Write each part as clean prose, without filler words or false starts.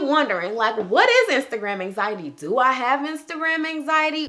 wondering, like, what is Instagram anxiety? Do I have Instagram anxiety?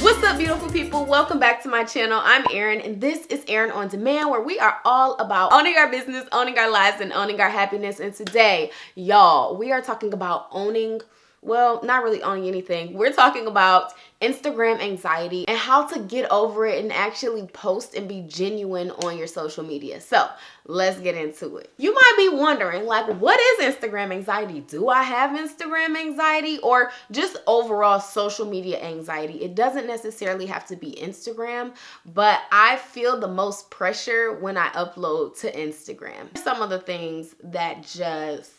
What's up, beautiful people? Welcome back to my channel. I'm Erin, and this is Erin on Demand, where we are all about owning our business, owning our lives, and owning our happiness. And today, y'all, we are talking about owning, well, not really owning anything. We're talking about Instagram anxiety and how to get over it and actually post and be genuine on your social media. So let's get into it. You might be wondering, like, what is Instagram anxiety? Do I have Instagram anxiety or just overall social media anxiety? It doesn't necessarily have to be Instagram, but I feel the most pressure when I upload to Instagram. Some of the things that just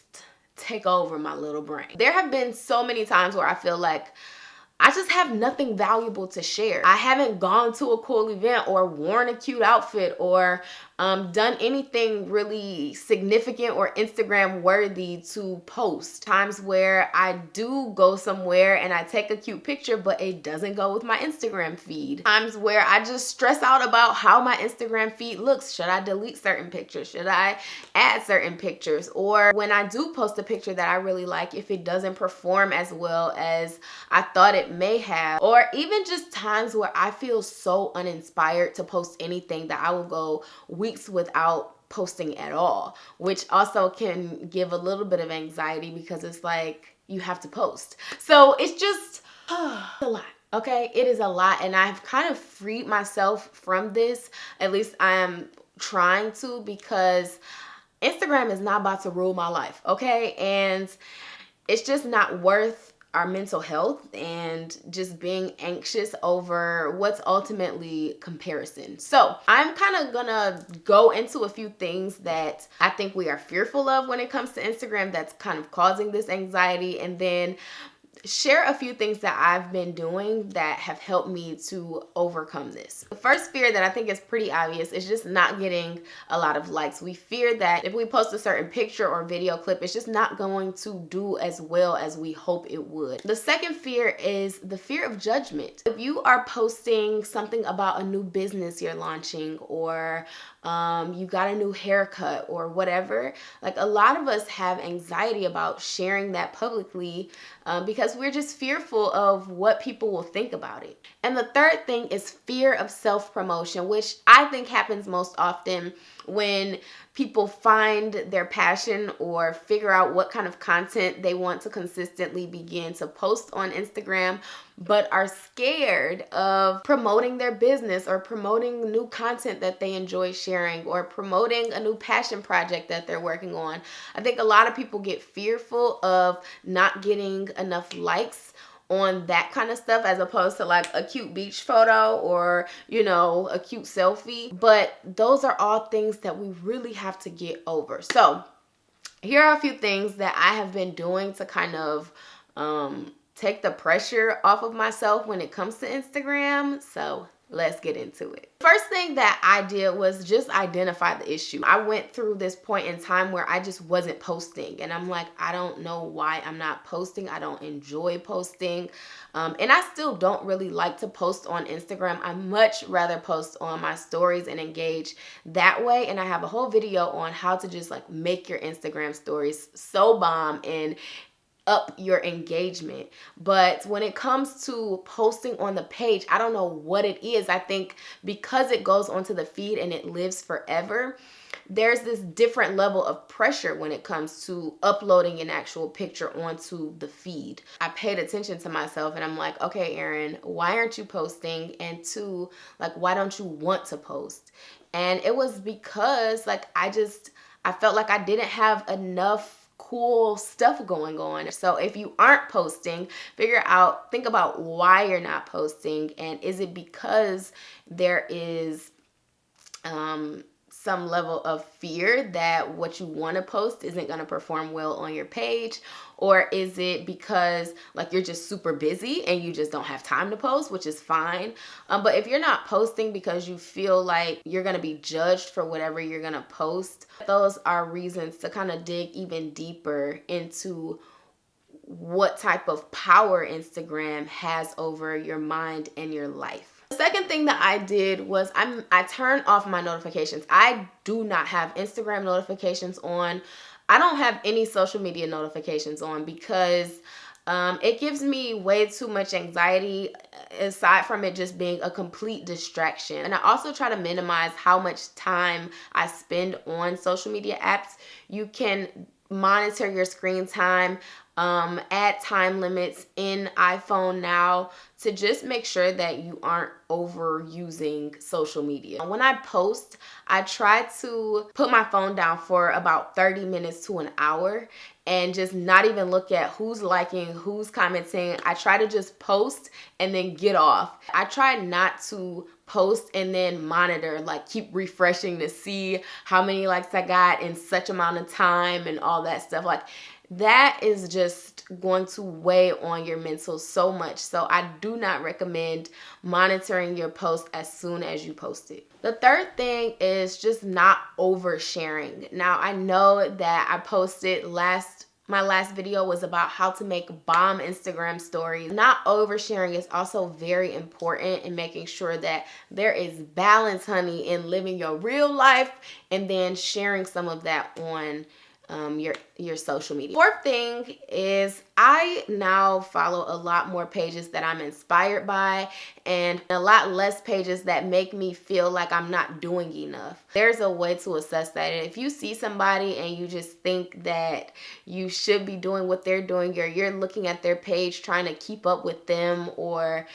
take over my little brain. There have been so many times where I feel like I just have nothing valuable to share. I haven't gone to a cool event or worn a cute outfit or done anything really significant or Instagram worthy to post. Times where I do go somewhere and I take a cute picture, but it doesn't go with my Instagram feed. Times where I just stress out about how my Instagram feed looks. Should I delete certain pictures? Should I add certain pictures? Or when I do post a picture that I really like, if it doesn't perform as well as I thought it may have. Or even just times where I feel so uninspired to post anything that I will go weeks without posting at all, which also can give a little bit of anxiety because it's like you have to post. So it's just a lot. Okay, it is a lot, and I've kind of freed myself from this. At least I am trying to, because Instagram is not about to rule my life, okay? And it's just not worth our mental health and just being anxious over what's ultimately comparison. So I'm kind of gonna go into a few things that I think we are fearful of when it comes to Instagram that's kind of causing this anxiety, and then share a few things that I've been doing that have helped me to overcome this. The first fear that I think is pretty obvious is just not getting a lot of likes. We fear that if we post a certain picture or video clip, it's just not going to do as well as we hope it would. The second fear is the fear of judgment. If you are posting something about a new business you're launching, or you got a new haircut or whatever, like, a lot of us have anxiety about sharing that publicly because we're just fearful of what people will think about it. And the third thing is fear of self-promotion, which I think happens most often when people find their passion or figure out what kind of content they want to consistently begin to post on Instagram, but are scared of promoting their business or promoting new content that they enjoy sharing or promoting a new passion project that they're working on. I think a lot of people get fearful of not getting enough likes on that kind of stuff, as opposed to like a cute beach photo or, you know, a cute selfie. But those are all things that we really have to get over. So here are a few things that I have been doing to kind of take the pressure off of myself when it comes to Instagram. So let's get into it. First thing that I did was just identify the issue. I went through this point in time where I just wasn't posting, and I'm like, I don't know why I'm not posting. I don't enjoy posting. And I still don't really like to post on Instagram. I much rather post on my stories and engage that way. And I have a whole video on how to just like make your Instagram stories so bomb and up your engagement. But when it comes to posting on the page, I don't know what it is. I think because it goes onto the feed and it lives forever, there's this different level of pressure when it comes to uploading an actual picture onto the feed. I paid attention to myself and I'm like, okay, Erin, why aren't you posting? And two, like, why don't you want to post? And it was because like I felt like I didn't have enough cool stuff going on. So if you aren't posting, think about why you're not posting, and is it because there is some level of fear that what you want to post isn't going to perform well on your page? Or is it because like you're just super busy and you just don't have time to post, which is fine. But if you're not posting because you feel like you're going to be judged for whatever you're going to post, those are reasons to kind of dig even deeper into what type of power Instagram has over your mind and your life. The second thing that I did was I turned off my notifications. I do not have Instagram notifications on. I don't have any social media notifications on because it gives me way too much anxiety, aside from it just being a complete distraction. And I also try to minimize how much time I spend on social media apps. You can monitor your screen time, add time limits in iPhone now to just make sure that you aren't overusing social media. When I post, I try to put my phone down for about 30 minutes to an hour and just not even look at who's liking, who's commenting. I try to just post and then get off. I try not to post and then monitor, like keep refreshing to see how many likes I got in such amount of time and all that stuff. Like that is just going to weigh on your mental so much. So I do not recommend monitoring your post as soon as you post it. The third thing is just not oversharing. Now I know that I posted my last video was about how to make bomb Instagram stories. Not oversharing is also very important in making sure that there is balance, honey, in living your real life and then sharing some of that on your social media. Fourth thing is I now follow a lot more pages that I'm inspired by and a lot less pages that make me feel like I'm not doing enough. There's a way to assess that. And if you see somebody and you just think that you should be doing what they're doing, or you're looking at their page trying to keep up with them, or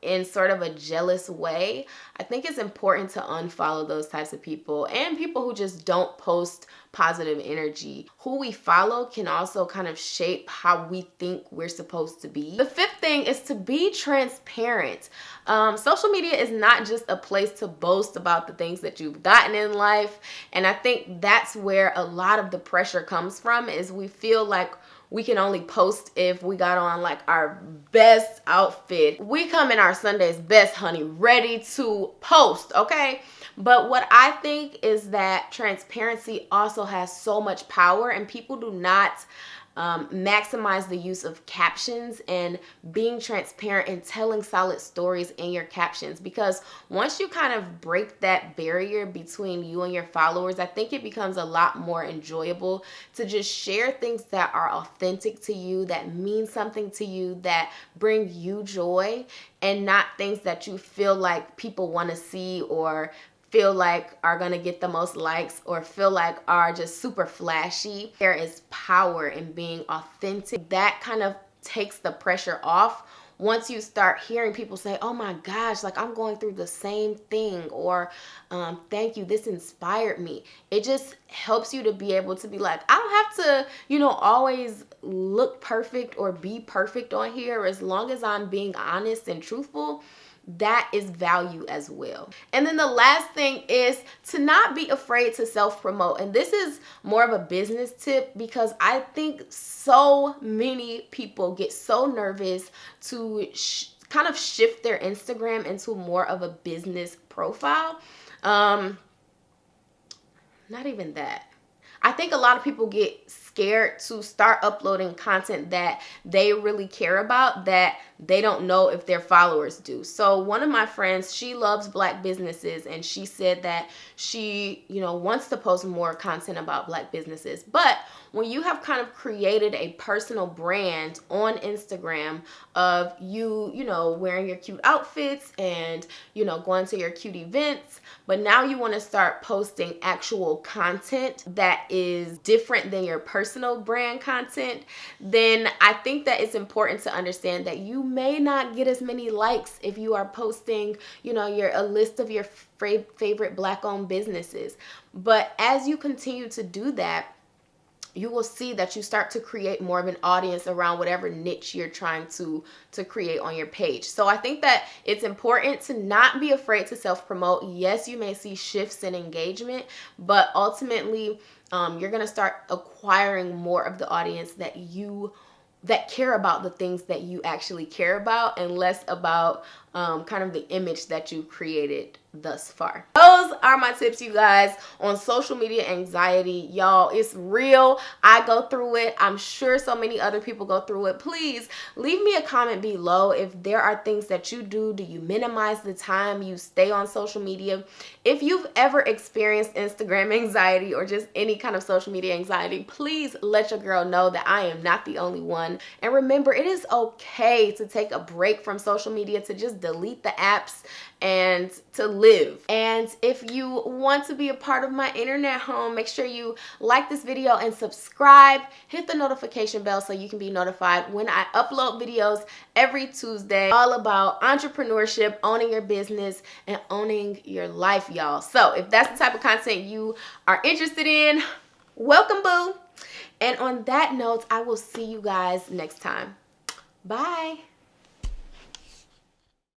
in sort of a jealous way, I think it's important to unfollow those types of people and people who just don't post positive energy. Who we follow can also kind of shape how we think we're supposed to be. The fifth thing is to be transparent. Social media is not just a place to boast about the things that you've gotten in life. And I think that's where a lot of the pressure comes from, is we feel like we can only post if we got on like our best outfit. We come in our Sunday's best, honey, ready to post, okay? But what I think is that transparency also has so much power, and people do not maximize the use of captions and being transparent and telling solid stories in your captions. Because once you kind of break that barrier between you and your followers, I think it becomes a lot more enjoyable to just share things that are authentic to you, that mean something to you, that bring you joy, and not things that you feel like people want to see, or feel like are gonna get the most likes, or feel like are just super flashy. There is power in being authentic. That kind of takes the pressure off once you start hearing people say, oh my gosh, like I'm going through the same thing, or thank you, this inspired me. It just helps you to be able to be like, I don't have to, always look perfect or be perfect on here. As long as I'm being honest and truthful, that is value as well. And then the last thing is to not be afraid to self-promote. And this is more of a business tip, because I think so many people get so nervous to kind of shift their Instagram into more of a business profile. Not even that. I think a lot of people get scared to start uploading content that they really care about, that they don't know if their followers do. So one of my friends, she loves Black businesses, and she said that she, wants to post more content about Black businesses. But when you have kind of created a personal brand on Instagram of you, wearing your cute outfits and, going to your cute events, but now you want to start posting actual content that is different than your personal brand content, then I think that it's important to understand that you may not get as many likes if you are posting, a list of your favorite Black-owned businesses. But as you continue to do that, you will see that you start to create more of an audience around whatever niche you're trying to create on your page. So I think that it's important to not be afraid to self-promote. Yes, you may see shifts in engagement, but ultimately you're going to start acquiring more of the audience that care about the things that you actually care about, and less about kind of the image that you created thus far. Those are my tips, you guys, on social media anxiety. Y'all, it's real. I go through it. I'm sure so many other people go through it. Please leave me a comment below if there are things that you do. Do you minimize the time you stay on social media? If you've ever experienced Instagram anxiety or just any kind of social media anxiety, please let your girl know that I am not the only one. And remember, it is okay to take a break from social media, to just delete the apps and to live. And if you want to be a part of my internet home, make sure you like this video and subscribe. Hit the notification bell so you can be notified when I upload videos every Tuesday, all about entrepreneurship, owning your business, and owning your life, y'all. So if that's the type of content you are interested in, welcome, boo. And on that note, I will see you guys next time. Bye.